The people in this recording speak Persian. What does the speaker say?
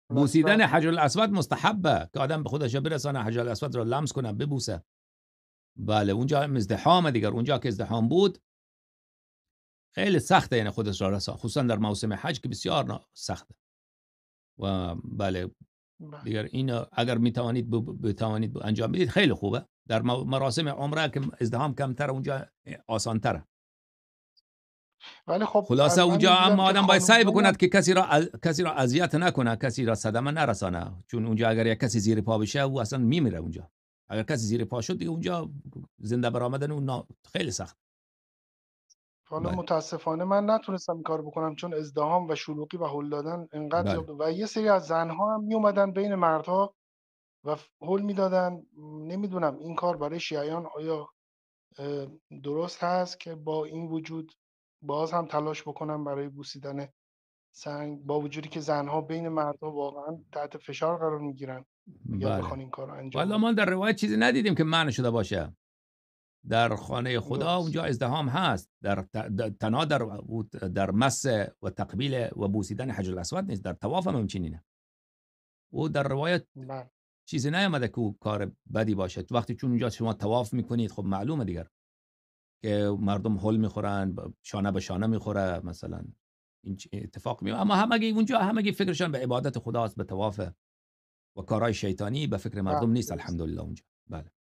بوسیدن حجر الاسود مستحبه که آدم به خودش برسانه، حجر الاسود رو لمس کنه، ببوسه. بله اونجا هم ازدحام دیگر، اونجا که ازدحام بود خیلی سخته، یعنی خودش را رسان، خصوصا در موسم حج که بسیار سخته. و بله دیگر این اگر بتوانید انجام بدید خیلی خوبه. در مراسم عمره که ازدحام کمتر، اونجا آسان تره. ولی خب خلاصه من اونجا می‌دیدم اما که آدم باید سعی خانم‌های بکند که کسی را اذیت نکنه، کسی را صدمه نرسانه، چون اونجا اگر یک کسی زیر پا بشه او اصلا میمیره. اونجا اگر کسی زیر پا شد دیگه اونجا زنده برآمدن اون خیلی سخت. حالا بله متاسفانه من نتونستم این کارو بکنم، چون ازدحام و شلوغی و هل دادن انقدر بله زیاد بود و یه سری از زن‌ها هم میومدن بین مردها و هل میدادن. نمیدونم این کار برای شیعیان آیا درست هست که با این وجود باز هم تلاش بکنن برای بوسیدن سنگ، با وجودی که زن‌ها بین مردها واقعا تحت فشار قرار میگیرن اگر بله. بخوان این کار رو انجام والا بدن. ما در روایت چیزی ندیدیم که معنی شده باشه. در خانه خدا درست. اونجا ازدحام هست، تنها در مس و تقبیل و بوسیدن حجر الاسود نیست، در طواف هم همچنینه. او در روایت بله. چیزی نیامده که او کار بدی باشد. وقتی چون اونجا شما طواف میکنید خب معلومه دیگر که مردم هول میخورن، شانه به شانه میخوره مثلا، این اتفاق میفته. اما همگی اونجا همگی فکرشان به عبادت خداست، به طواف و کارهای شیطانی به فکر بله مردم نیست درست. الحمدلله اونجا. بله